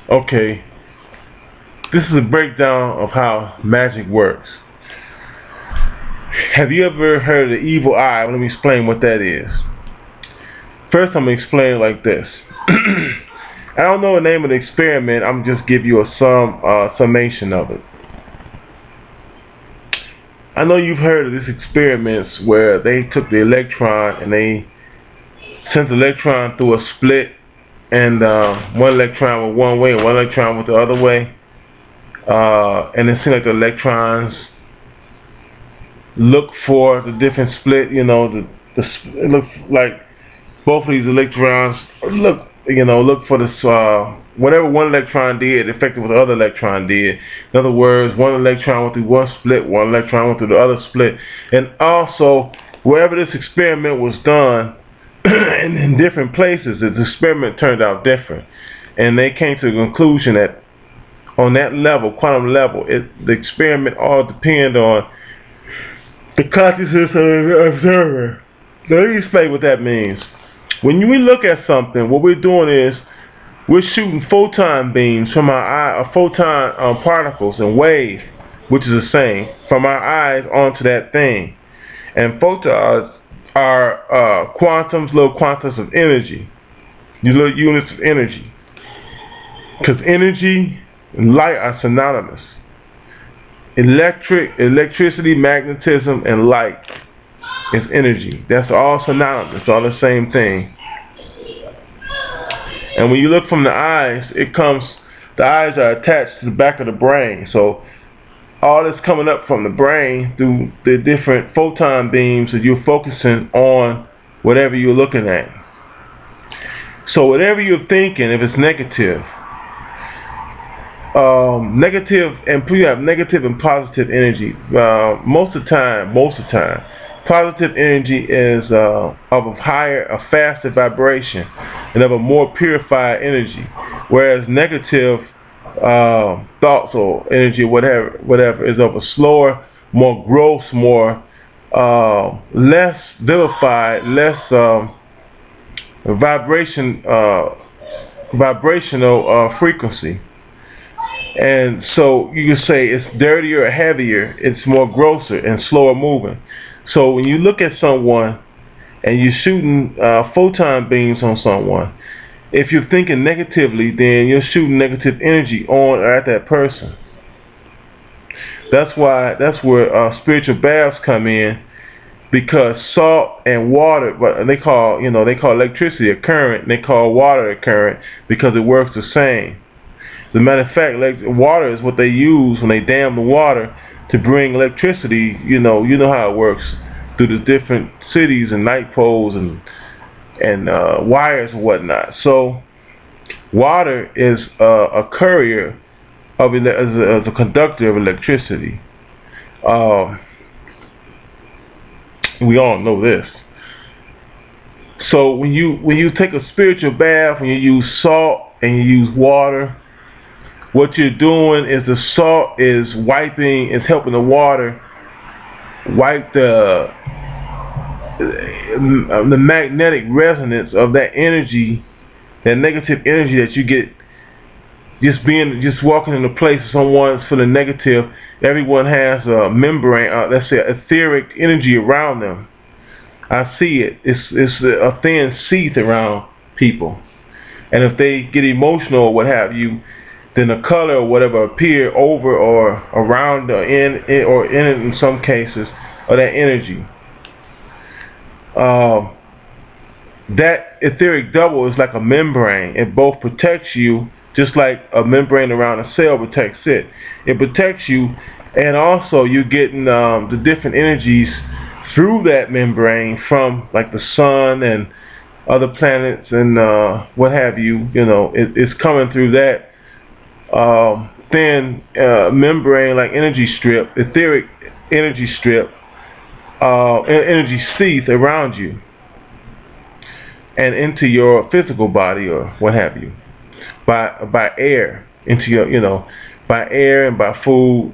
Okay, this is a breakdown of how magic works. Have you ever heard of the evil eye? Let me explain what that is. First, I'm going to explain it like this. I don't know the name of the experiment. I'm just give you a summation of it. I know you've heard of these experiments where they took the electron and they sent the electron through a split, and one electron went one way and one electron went the other way. And it seemed like the electrons look for the different split. It looks like both of these electrons look for this whatever one electron did affected what the other electron did. In other words, one electron went through one split, one electron went through the other split. And also, wherever this experiment was done in different places, the experiment turned out different, and they came to the conclusion that on that level, quantum level, the experiment all depend on the consciousness of the observer. Now, let me explain what that means. When we look at something, what we're doing is we're shooting photon beams from our eye, or photon particles and waves, which is the same, from our eyes onto that thing. And photons are little quantums of energy, these little units of energy. Because energy and light are synonymous. Electricity, magnetism, and light is energy. That's all synonymous. It's all the same thing. And when you look from the eyes, the eyes are attached to the back of the brain. So all that's coming up from the brain through the different photon beams that you're focusing on whatever you're looking at. So whatever you're thinking, if it's negative, you have negative and positive energy. Most of the time, positive energy is of a faster vibration and of a more purified energy, whereas negative thoughts or energy, whatever, is of a slower, more gross, more less vivified, less vibrational frequency. And so you can say it's dirtier or heavier, it's more grosser and slower moving. So when you look at someone and you're shooting photon beams on someone, if you're thinking negatively, then you're shooting negative energy on or at that person. That's where spiritual baths come in, because salt and water, but they call electricity a current, and they call water a current because it works the same. As a matter of fact, water is what they use when they dam the water to bring electricity. You know how it works through the different cities and light poles and wires and whatnot. So water is a courier as a conductor of electricity. We all know this. So when you take a spiritual bath, when you use salt and you use water, what you're doing is the salt is helping the water wipe the magnetic resonance of that energy, that negative energy that you get just walking in a place someone's feeling negative. Everyone has a membrane, let's say etheric energy around them. I see it. It's a thin sheath around people, and if they get emotional or what have you, then the color or whatever appear over or around or in it in some cases, or that energy. That etheric double is like a membrane. It both protects you, just like a membrane around a cell protects it. It protects you, and also you're getting the different energies through that membrane from like the sun and other planets and what have you. It's coming through that thin membrane, like energy strip, etheric energy strip, energy sheath around you and into your physical body or what have you, by air, into your by air and by food.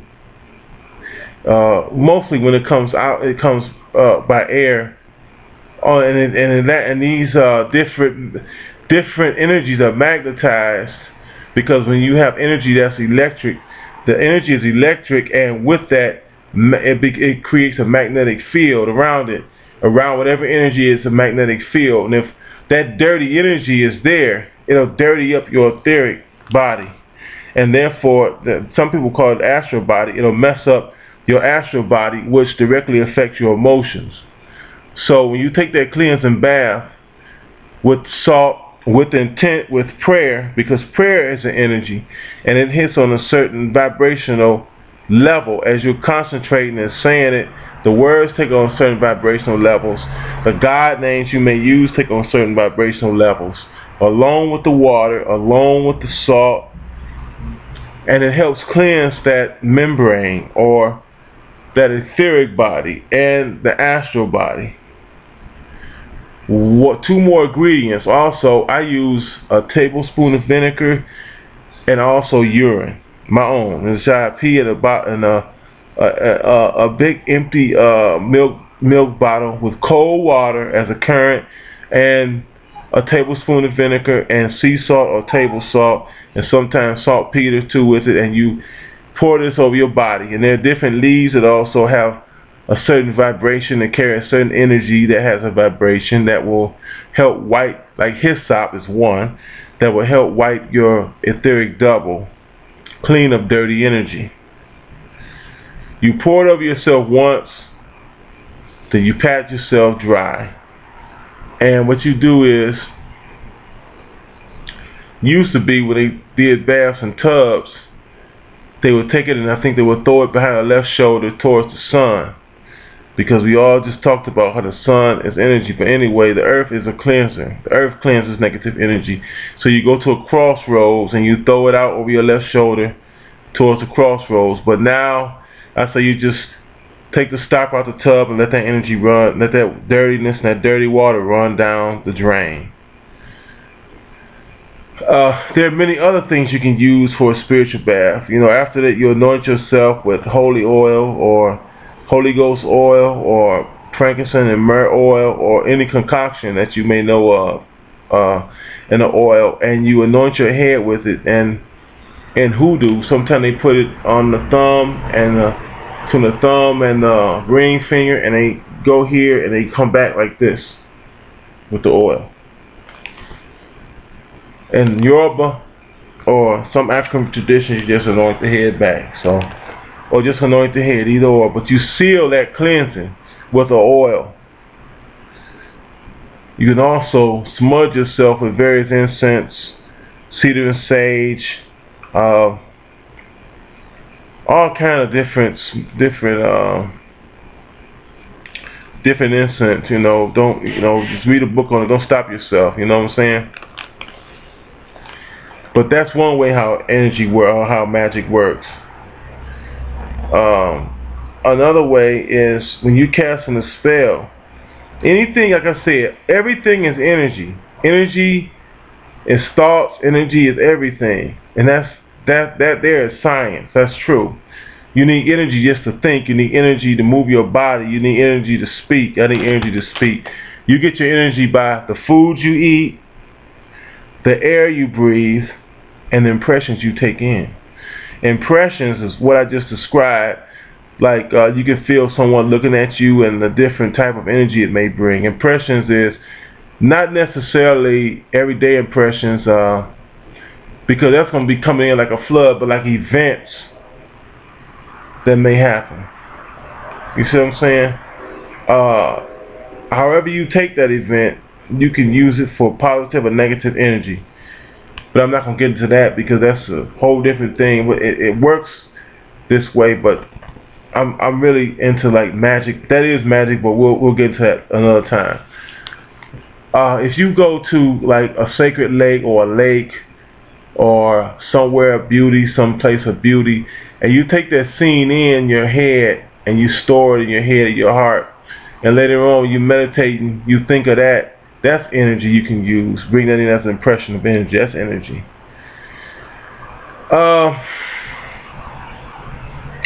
Mostly when it comes out, it comes by air. And these different energies are magnetized because when you have energy that's electric, the energy is electric, and with that, it creates a magnetic field around it. Around whatever energy is a magnetic field, and if that dirty energy is there, it'll dirty up your etheric body, and therefore some people call it astral body. It'll mess up your astral body, which directly affects your emotions. So when you take that cleansing bath with salt, with intent, with prayer, because prayer is an energy, and it hits on a certain vibrational level as you're concentrating and saying it. The words take on certain vibrational levels. The God names you may use take on certain vibrational levels, along with the water, along with the salt, and it helps cleanse that membrane or that etheric body and the astral body. Two more ingredients. Also, I use a tablespoon of vinegar and also urine, my own. And so I pee at a big empty milk bottle with cold water as a current, and a tablespoon of vinegar and sea salt or table salt, and sometimes saltpeter too with it, and you pour this over your body. And there are different leaves that also have a certain vibration and carry a certain energy that has a vibration that will help wipe, like hyssop is one, that will help wipe your etheric double, clean up dirty energy. You pour it over yourself once, then you pat yourself dry. And what you do is, used to be when they did baths and tubs, they would take it and I think they would throw it behind the left shoulder towards the sun, because we all just talked about how the sun is energy. But anyway, the earth is a cleanser. The earth cleanses negative energy. So you go to a crossroads and you throw it out over your left shoulder towards the crossroads. But now I say you just take the stopper out the tub and let that energy run, let that dirtiness and that dirty water run down the drain. There are many other things you can use for a spiritual bath. You know, after that, you anoint yourself with holy oil or Holy Ghost oil or frankincense and myrrh oil or any concoction that you may know of in the oil, and you anoint your head with it. And in hoodoo, sometimes they put it on the thumb and from the thumb and the ring finger, and they go here and they come back like this with the oil. In Yoruba or some African traditions, you just anoint the head back. So, or just anoint the head, either or. But you seal that cleansing with the oil. You can also smudge yourself with various incense, cedar and sage, all kind of different incense. You know, don't, you know, just read a book on it. Don't stop yourself. You know what I'm saying? But that's one way how energy works, or how magic works. Another way is when you casting a spell. Anything, like I said, everything is energy. Energy is thoughts. Energy is everything, and that there is science. That's true. You need energy just to think. You need energy to move your body. You need energy to speak. I need energy to speak. You get your energy by the food you eat, the air you breathe, and the impressions you take in. Impressions is what I just described. Like you can feel someone looking at you and the different type of energy it may bring. Impressions is not necessarily everyday impressions, because that's going to be coming in like a flood, but like events that may happen. You see what I'm saying? However you take that event, you can use it for positive or negative energy. But I'm not going to get into that because that's a whole different thing. It works this way, but I'm really into like magic. That is magic, but we'll get into that another time. If you go to like a sacred lake or a lake or somewhere of beauty, some place of beauty, and you take that scene in your head and you store it in your head, in your heart, and later on you meditate and you think of that, that's energy you can use. Bring that in as an impression of energy. That's energy.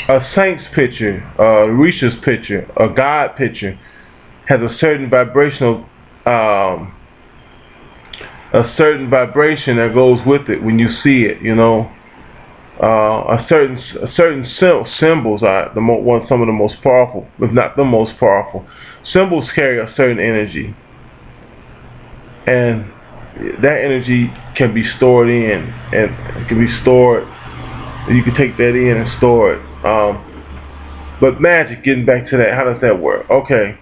A saint's picture, a Risha's picture, a God picture has a certain vibrational a certain vibration that goes with it when you see it. You know, certain symbols are some of the most powerful, if not the most powerful. Symbols carry a certain energy, and that energy can be stored in, and it can be stored. You can take that in and store it. But magic, getting back to that, how does that work? Okay,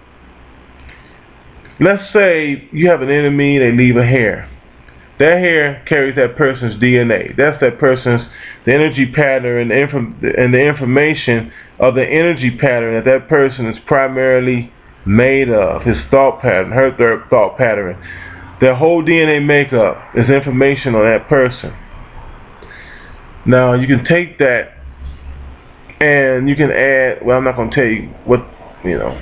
let's say you have an enemy, they leave a hair. That hair carries that person's DNA. That's that person's, the energy pattern and the information of the energy pattern that that person is primarily made of, his thought pattern, her thought pattern. Their whole DNA makeup is information on that person. Now you can take that and you can add, well, I'm not going to tell you what, you know,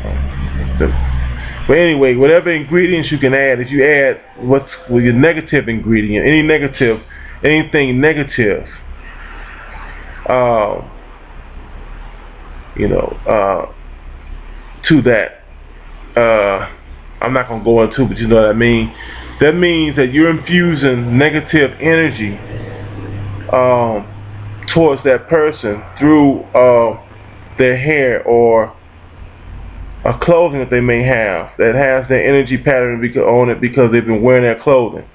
but anyway, whatever ingredients you can add, if you add what's with your negative ingredient, anything negative, to that, I'm not going to go into, but you know what I mean. That means that you're infusing negative energy towards that person through their hair or a clothing that they may have that has their energy pattern on it because they've been wearing that clothing.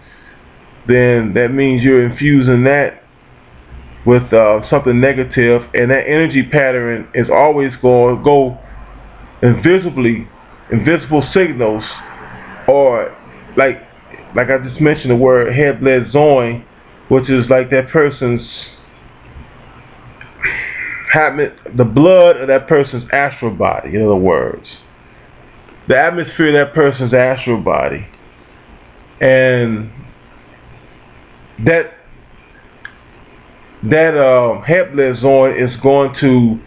Then that means you're infusing that with something negative, and that energy pattern is always going to go invisible signals, or like I just mentioned the word head blood zoning, which is like that person's the blood of that person's astral body. In other words, the atmosphere of that person's astral body, and that head blood zone is going to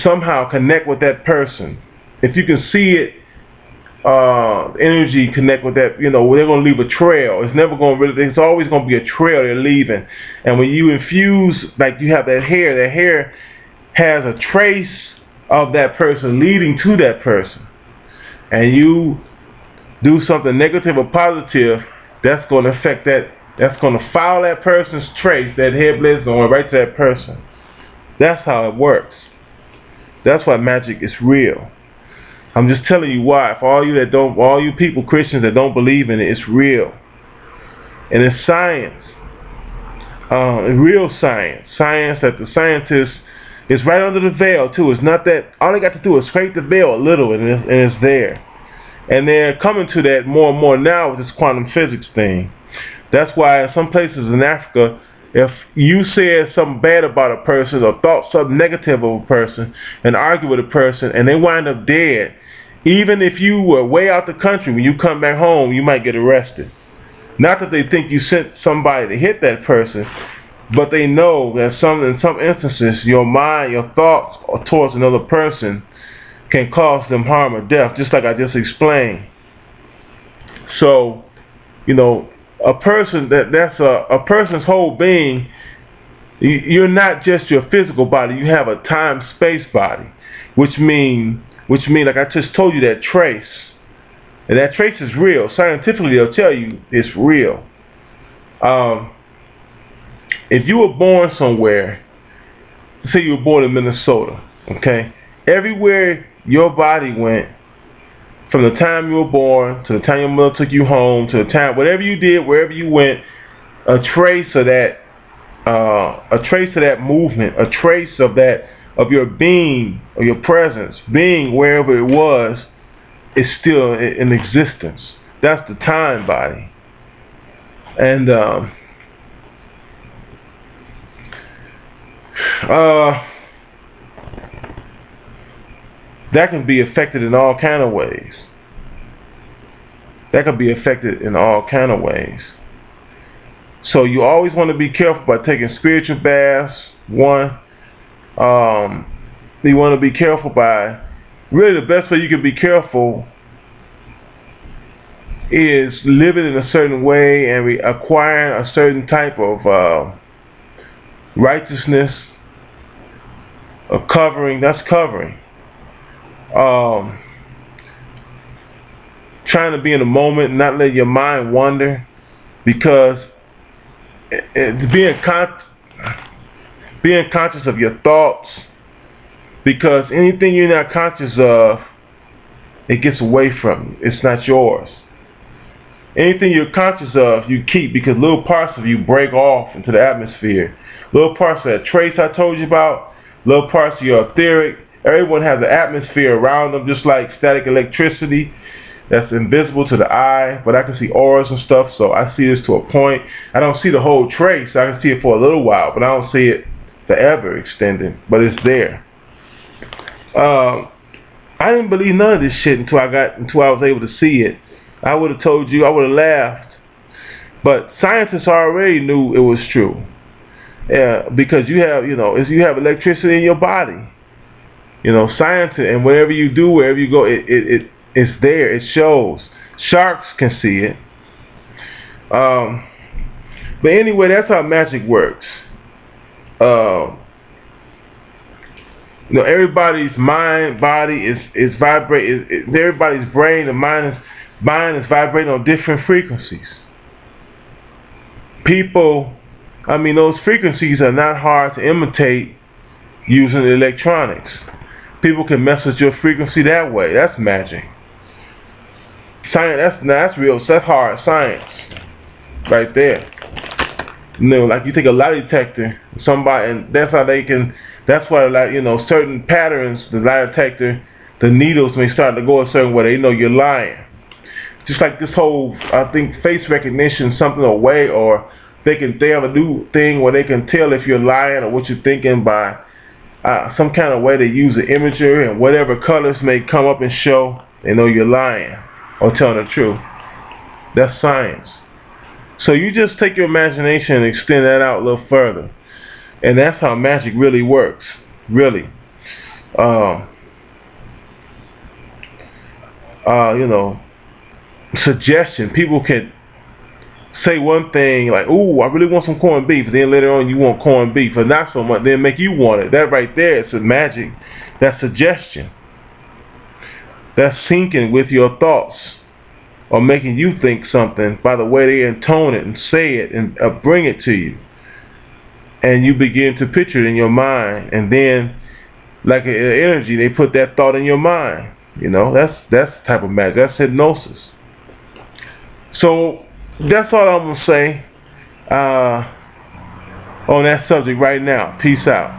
somehow connect with that person. If you can see it, energy connect with that, you know, they're going to leave a trail. It's never going to really, it's always going to be a trail they're leaving. And when you infuse, like you have that hair has a trace of that person leading to that person. And you do something negative or positive, that's going to affect that, that's going to follow that person's trace, that head blood going right to that person. That's how it works. That's why magic is real. I'm just telling you why. For all you people, Christians that don't believe in it, it's real. And it's science. Real science. Science that the scientists is right under the veil too. It's not that, all they got to do is scrape the veil a little and it's there. And they're coming to that more and more now with this quantum physics thing. That's why in some places in Africa, if you said something bad about a person or thought something negative of a person and argue with a person and they wind up dead, even if you were way out the country, when you come back home, you might get arrested. Not that they think you sent somebody to hit that person, but they know that in some instances, your mind, your thoughts towards another person can cause them harm or death, just like I just explained. So, you know, a person that's a person's whole being. You're not just your physical body. You have a time-space body, which mean like I just told you, that trace, and that trace is real. Scientifically, they'll tell you it's real. If you were born somewhere, say you were born in Minnesota, okay, everywhere your body went, from the time you were born to the time your mother took you home to the time whatever you did, wherever you went, a trace of that movement, a trace of your being or your presence, being wherever it was, is still in existence. That's the time body. And that can be affected in all kind of ways. That can be affected in all kind of ways. So you always want to be careful by taking spiritual baths. One, you want to be careful by, really the best way you can be careful is living in a certain way and acquiring a certain type of righteousness, of covering. That's covering. Trying to be in the moment, not let your mind wander. because being conscious of your thoughts, because anything you're not conscious of, it gets away from you. It's not yours. Anything you're conscious of, you keep, because little parts of you break off into the atmosphere. Little parts of that trace I told you about, little parts of your etheric, everyone has an atmosphere around them, just like static electricity that's invisible to the eye, but I can see auras and stuff, so I see this to a point. I don't see the whole trace. I can see it for a little while, but I don't see it forever extending, but it's there. I didn't believe none of this shit until I was able to see it. I would have told you, I would have laughed. But scientists already knew it was true. Yeah, because you have electricity in your body. Science, and whatever you do, wherever you go, it's there. It shows. Sharks can see it. But anyway, that's how magic works. Everybody's mind, body is vibrating. Everybody's brain, the mind is vibrating on different frequencies. Those frequencies are not hard to imitate using electronics. People can mess with your frequency that way. That's magic. Science, that's real. That's hard science, right there. Like you take a lie detector, and that's how they can. That's why, certain patterns, the lie detector, the needles may start to go a certain way. They know you're lying. Just like this whole, I think, face recognition, something away, or they have a new thing where they can tell if you're lying or what you're thinking by some kind of way they use the imagery, and whatever colors may come up and show, they know you're lying or telling the truth. That's science. So you just take your imagination and extend that out a little further. And that's how magic really works. Really. Suggestion. People can say one thing like, ooh, I really want some corned beef. And then later on you want corned beef. Or not so much. Then make you want it. That right there is magic. That's suggestion. That's syncing with your thoughts, or making you think something by the way they intone it and say it and bring it to you. And you begin to picture it in your mind, and then, like an energy, they put that thought in your mind. That's the type of magic. That's hypnosis. So that's all I'm gonna say on that subject right now. Peace out.